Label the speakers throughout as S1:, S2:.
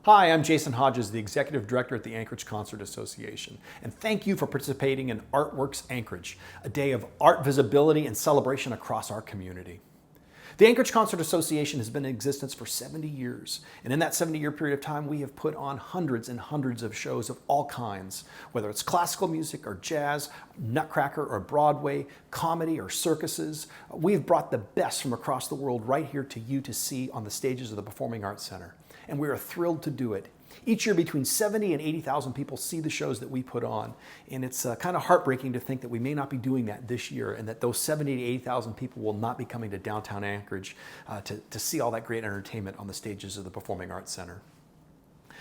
S1: Hi, I'm Jason Hodges, the Executive Director at the Anchorage Concerts Association, and thank you for participating in ARTWORKS Anchorage, a day of art visibility and celebration across our community. The Anchorage Concerts Association has been in existence for 70 years, and in that 70-year period of time, we have put on hundreds and hundreds of shows of all kinds, whether it's classical music or jazz, Nutcracker or Broadway, comedy or circuses. We have brought the best from across the world right here to you to see on the stages of the Performing Arts Center, and we are thrilled to do it. Each year, between 70 and 80,000 people see the shows that we put on, and it's kind of heartbreaking to think that we may not be doing that this year, and that those 70 to 80,000 people will not be coming to downtown Anchorage to see all that great entertainment on the stages of the Performing Arts Center.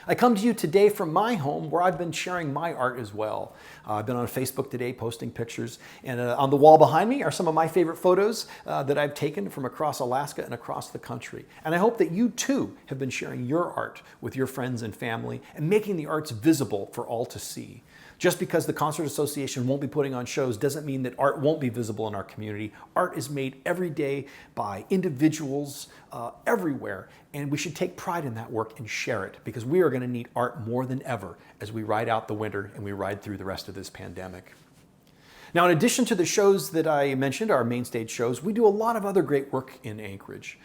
S1: I come to you today from my home where I've been sharing my art as well. I've been on Facebook today posting pictures, and on the wall behind me are some of my favorite photos that I've taken from across Alaska and across the country. And I hope that you too have been sharing your art with your friends and family and making the arts visible for all to see. Just because the Concert Association won't be putting on shows doesn't mean that art won't be visible in our community. Art is made every day by individuals everywhere, and we should take pride in that work and share it, because we are going to need art more than ever as we ride out the winter and we ride through the rest of this pandemic. Now, in addition to the shows that I mentioned, our main stage shows, we do a lot of other great work in Anchorage.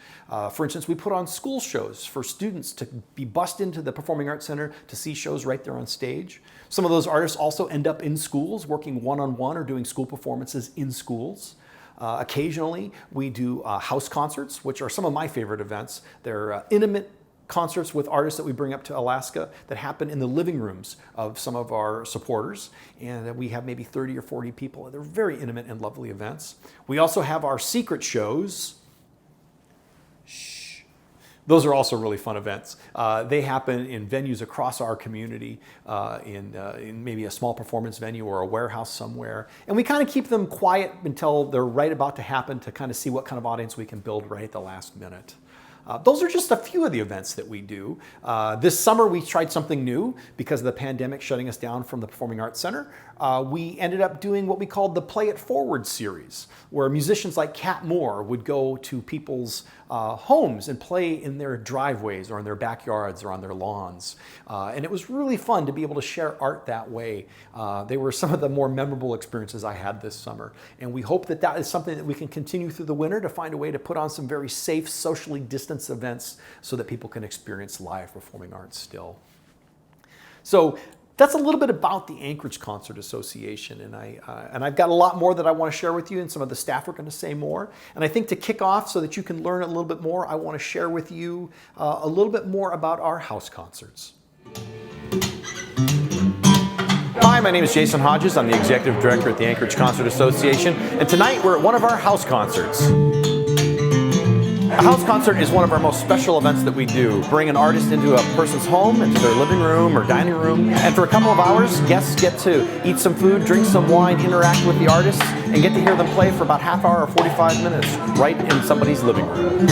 S1: For instance, we put on school shows for students to be bussed into the Performing Arts Center to see shows right there on stage. Some of those artists also end up in schools working one-on-one or doing school performances in schools. Occasionally, we do house concerts, which are some of my favorite events. They're intimate concerts with artists that we bring up to Alaska that happen in the living rooms of some of our supporters, and we have maybe 30 or 40 people. They're very intimate and lovely events. We also have our secret shows. Shh. Those are also really fun events. They happen in venues across our community, in maybe a small performance venue or a warehouse somewhere. And we kind of keep them quiet until they're right about to happen to kind of see what kind of audience we can build right at the last minute. Those are just a few of the events that we do. This summer we tried something new because of the pandemic shutting us down from the Performing Arts Center. We ended up doing what we called the Play It Forward series, where musicians like Cat Moore would go to people's homes and play in their driveways or in their backyards or on their lawns. And it was really fun to be able to share art that way. They were some of the more memorable experiences I had this summer. And we hope that that is something that we can continue through the winter, to find a way to put on some very safe, socially distanced events so that people can experience live performing arts still. So that's a little bit about the Anchorage Concerts Association, and I've got a lot more that I want to share with you, and some of the staff are going to say more. And I think to kick off, so that you can learn a little bit more, I want to share with you a little bit more about our house concerts. Hi, my name is Jason Hodges. I'm the Executive Director at the Anchorage Concerts Association, and tonight we're at one of our house concerts. A house concert is one of our most special events that we do. Bring an artist into a person's home, into their living room or dining room, and for a couple of hours, guests get to eat some food, drink some wine, interact with the artists, and get to hear them play for about half hour or 45 minutes right in somebody's living room.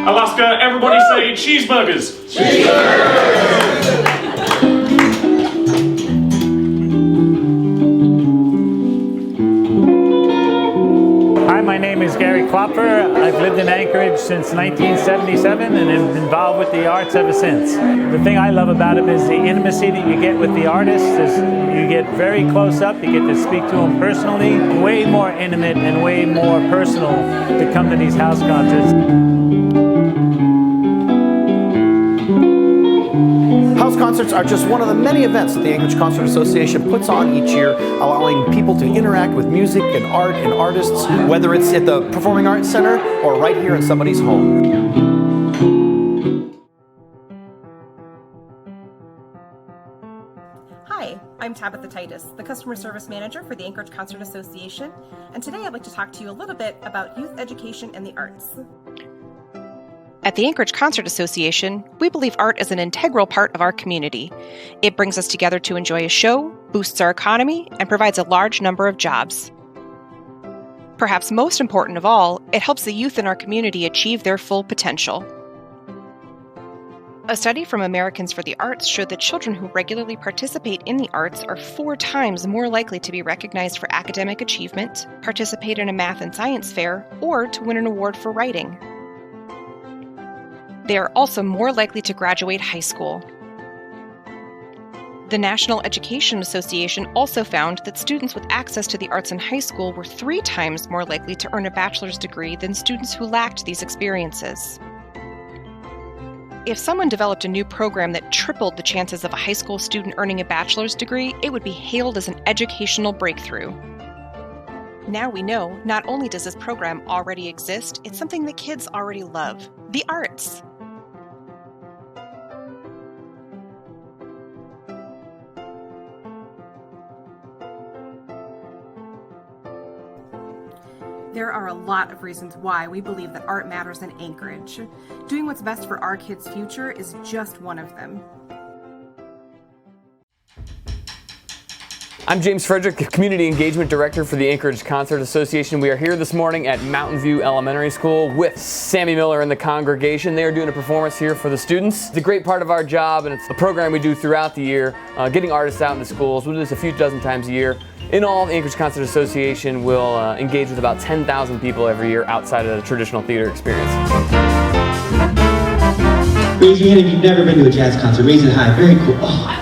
S2: Alaska, everybody say cheeseburgers!
S3: Cheeseburgers!
S4: Hi, my name is Gary Klopfer. I've lived in Anchorage since 1977 and am involved with the arts ever since. The thing I love about them is the intimacy that you get with the artists. You get very close up, you get to speak to them personally. Way more intimate and way more personal to come to these house concerts.
S1: House concerts are just one of the many events that the Anchorage Concerts Association puts on each year, allowing people to interact with music and art and artists, whether it's at the Performing Arts Center or right here in somebody's home.
S5: Hi, I'm Tabitha Titus, the Customer Service Manager for the Anchorage Concerts Association, and today I'd like to talk to you a little bit about youth education and the arts.
S6: At the Anchorage Concerts Association, we believe art is an integral part of our community. It brings us together to enjoy a show, boosts our economy, and provides a large number of jobs. Perhaps most important of all, it helps the youth in our community achieve their full potential. A study from Americans for the Arts showed that children who regularly participate in the arts are 4 times more likely to be recognized for academic achievement, participate in a math and science fair, or to win an award for writing. They are also more likely to graduate high school. The National Education Association also found that students with access to the arts in high school were 3 times more likely to earn a bachelor's degree than students who lacked these experiences. If someone developed a new program that tripled the chances of a high school student earning a bachelor's degree, it would be hailed as an educational breakthrough. Now we know, not only does this program already exist, it's something that kids already love: the arts.
S5: There are a lot of reasons why we believe that art matters in Anchorage. Doing what's best for our kids' future is just one of them.
S3: I'm James Frederick, Community Engagement Director for the Anchorage Concerts Association. We are here this morning at Mountain View Elementary School with Sammy Miller and the congregation. They are doing a performance here for the students. It's a great part of our job, and it's a program we do throughout the year, getting artists out into schools. We'll do this a few dozen times a year. In all, the Anchorage Concerts Association will engage with about 10,000 people every year outside of the traditional theater experience.
S7: Raise your hand if you've never been to a jazz concert. Raise it high. Very cool. Oh,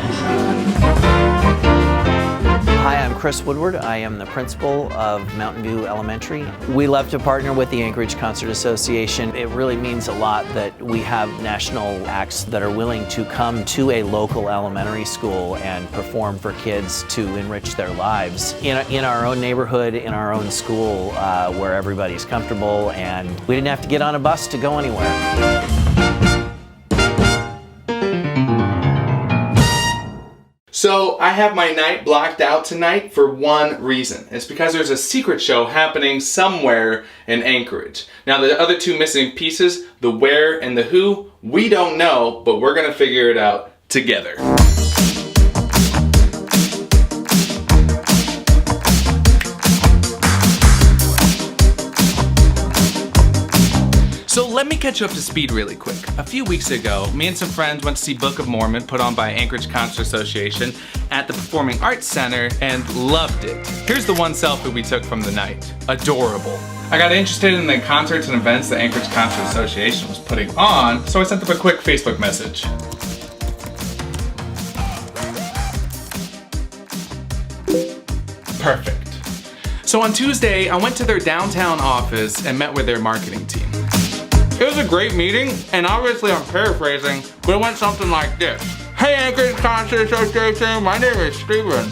S8: Hi, I'm Chris Woodward. I am the principal of Mountain View Elementary. We love to partner with the Anchorage Concert Association. It really means a lot that we have national acts that are willing to come to a local elementary school and perform for kids to enrich their lives in our own neighborhood, in our own school, where everybody's comfortable, and we didn't have to get on a bus to go anywhere.
S9: So I have my night blocked out tonight for one reason. It's because there's a secret show happening somewhere in Anchorage. Now the other 2 missing pieces, the where and the who, we don't know, but we're gonna figure it out together. So let me catch you up to speed really quick. A few weeks ago, me and some friends went to see Book of Mormon put on by Anchorage Concerts Association at the Performing Arts Center and loved it. Here's the one selfie we took from the night. Adorable. I got interested in the concerts and events that Anchorage Concerts Association was putting on, so I sent them a quick Facebook message. Perfect. So on Tuesday, I went to their downtown office and met with their marketing team. It was a great meeting, and obviously I'm paraphrasing, but it went something like this. Hey Anchorage Concert Association, my name is Steven.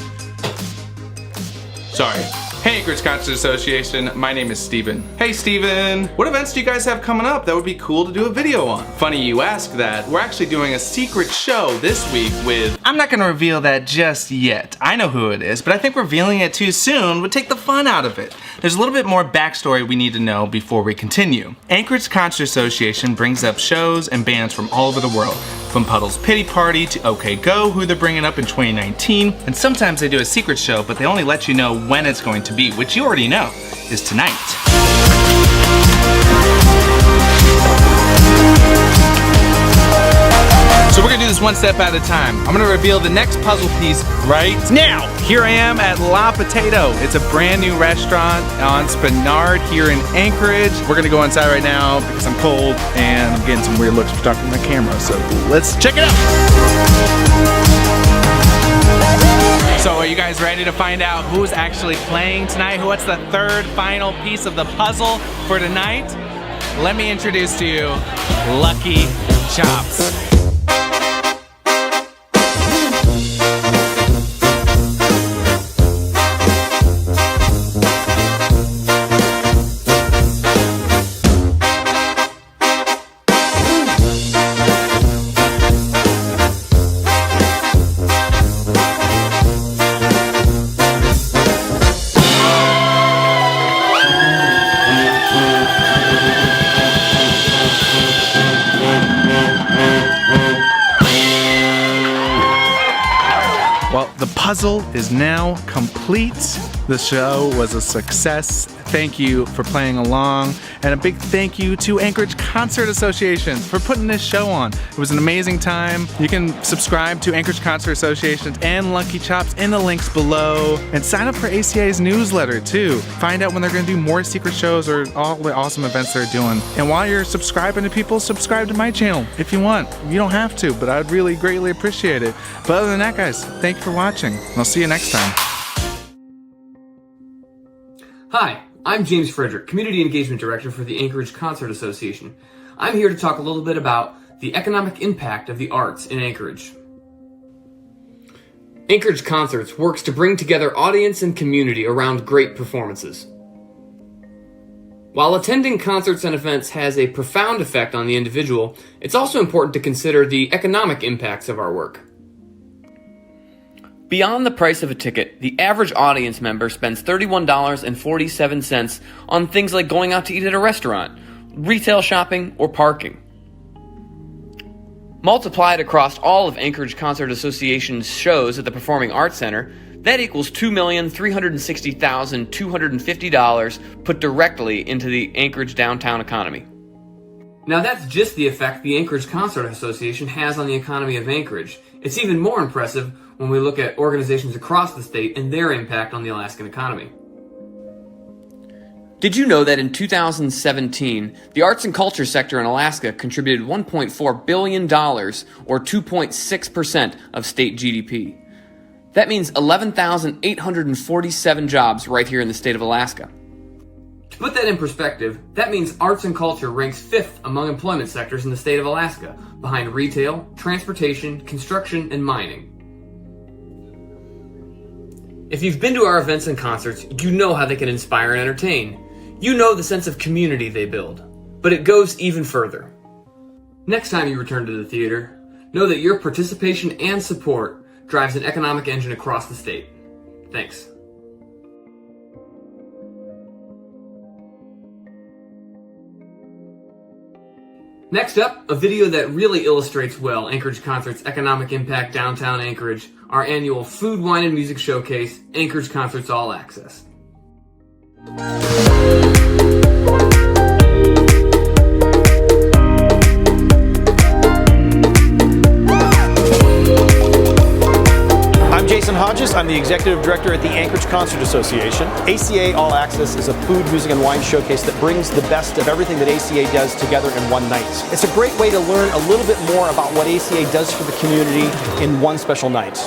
S9: Sorry. Hey Anchorage Concerts Association, my name is Steven. Hey Steven, what events do you guys have coming up that would be cool to do a video on? Funny you ask that. We're actually doing a secret show this week with... I'm not gonna reveal that just yet. I know who it is, but I think revealing it too soon would take the fun out of it. There's a little bit more backstory we need to know before we continue. Anchorage Concert Association brings up shows and bands from all over the world, from Puddle's Pity Party to OK Go, who they're bringing up in 2019, and sometimes they do a secret show, but they only let you know when it's going to be, which you already know is tonight. So we're gonna do this one step at a time. I'm gonna reveal the next puzzle piece right now. Here I am at La Potato. It's a brand new restaurant on Spinard here in Anchorage. We're gonna go inside right now because I'm cold and I'm getting some weird looks from talking to my camera. So let's check it out. So are you guys ready to find out who's actually playing tonight? What's the third final piece of the puzzle for tonight? Let me introduce to you Lucky Chops. Well, the puzzle is now complete. The show was a success. thank you for playing along, and a big thank you to Anchorage Concert Association for putting this show on. It was an amazing time. You can subscribe to Anchorage Concert Association and Lucky Chops in the links below, and sign up for ACA's newsletter too. Find out when they're going to do more secret shows or all the awesome events they're doing. And while you're subscribing to people, subscribe to my channel if you want. You don't have to, but I'd really greatly appreciate it. But other than that, guys, thank you for watching. I'll see you next time.
S3: Hi, I'm James Frederick, Community Engagement Director for the Anchorage Concert Association. I'm here to talk a little bit about the economic impact of the arts in Anchorage. Anchorage Concerts works to bring together audience and community around great performances. While attending concerts and events has a profound effect on the individual, it's also important to consider the economic impacts of our work. Beyond the price of a ticket, the average audience member spends $31.47 on things like going out to eat at a restaurant, retail shopping, or parking. Multiplied across all of Anchorage Concert Association's shows at the Performing Arts Center, that equals $2,360,250 put directly into the Anchorage downtown economy. Now that's just the effect the Anchorage Concert Association has on the economy of Anchorage. It's even more impressive when we look at organizations across the state and their impact on the Alaskan economy. Did you know that in 2017, the arts and culture sector in Alaska contributed $1.4 billion, or 2.6% of state GDP? That means 11,847 jobs right here in the state of Alaska. To put that in perspective, that means arts and culture ranks 5th among employment sectors in the state of Alaska, behind retail, transportation, construction, and mining. If you've been to our events and concerts, you know how they can inspire and entertain. You know the sense of community they build. But it goes even further. Next time you return to the theater, know that your participation and support drives an economic engine across the state. Thanks. Next up, a video that really illustrates well Anchorage Concerts' economic impact downtown Anchorage, our annual food, wine, and music showcase, Anchorage Concerts All Access.
S1: I'm Jason Hodges. I'm the Executive Director at the Anchorage Concert Association. ACA All Access is a food, music, and wine showcase that brings the best of everything that ACA does together in one night. It's a great way to learn a little bit more about what ACA does for the community in one special night.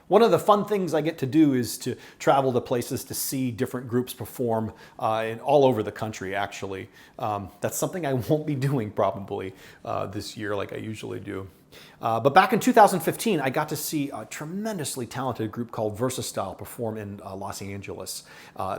S1: One of the fun things I get to do is to travel to places to see different groups perform all over the country, actually. That's something I won't be doing probably this year like I usually do. But back in 2015, I got to see a tremendously talented group called VersaStyle perform in Los Angeles.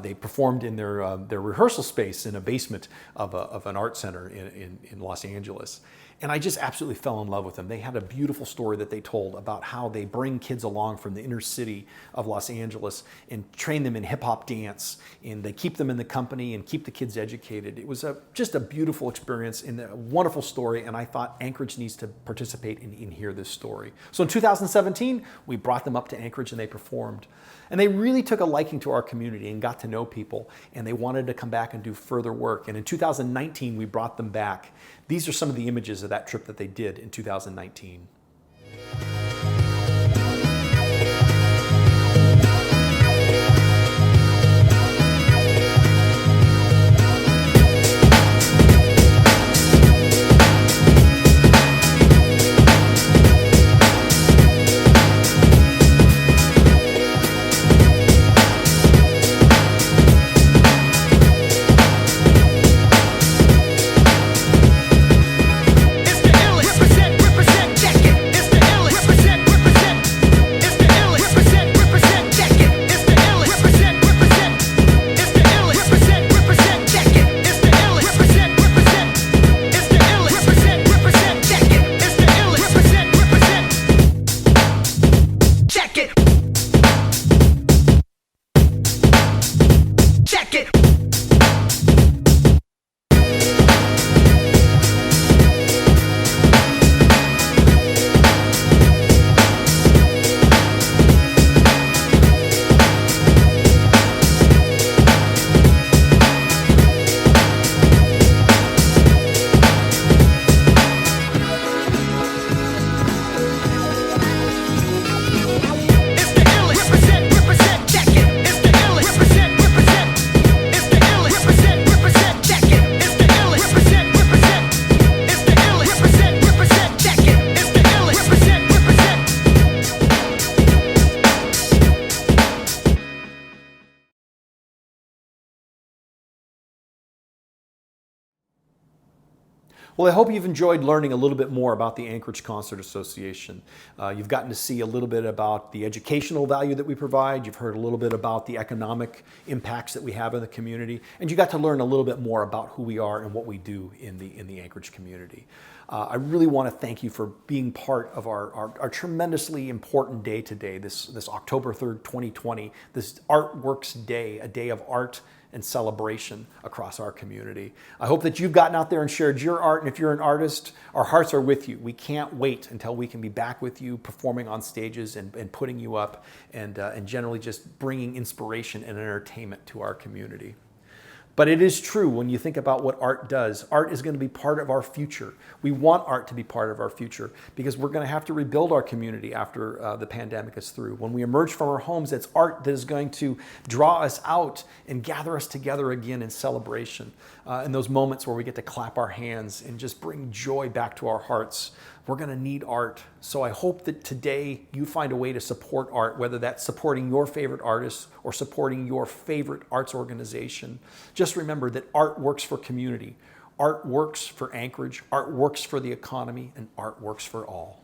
S1: They performed in their rehearsal space in a basement of an art center in Los Angeles. And I just absolutely fell in love with them. They had a beautiful story that they told about how they bring kids along from the inner city of Los Angeles and train them in hip hop dance. And they keep them in the company and keep the kids educated. It was just a beautiful experience and a wonderful story. And I thought Anchorage needs to participate and hear this story. So in 2017, we brought them up to Anchorage and they performed. And they really took a liking to our community and got to know people. And they wanted to come back and do further work. And in 2019, we brought them back. These are some of the images of that trip that they did in 2019. Well, I hope you've enjoyed learning a little bit more about the Anchorage Concert Association. You've gotten to see a little bit about the educational value that we provide. You've heard a little bit about the economic impacts that we have in the community. And you got to learn a little bit more about who we are and what we do in the Anchorage community. I really want to thank you for being part of our tremendously important day today, this October 3rd, 2020, this ARTWORKS Day, a day of art and celebration across our community. I hope that you've gotten out there and shared your art, and if you're an artist, our hearts are with you. We can't wait until we can be back with you performing on stages and putting you up and generally just bringing inspiration and entertainment to our community. But it is true when you think about what art does. Art is going to be part of our future. We want art to be part of our future because we're going to have to rebuild our community after the pandemic is through. When we emerge from our homes, it's art that is going to draw us out and gather us together again in celebration. In those moments where we get to clap our hands and just bring joy back to our hearts. We're going to need art. So I hope that today you find a way to support art, whether that's supporting your favorite artists or supporting your favorite arts organization. Just remember that art works for community. Art works for Anchorage. Art works for the economy, and art works for all.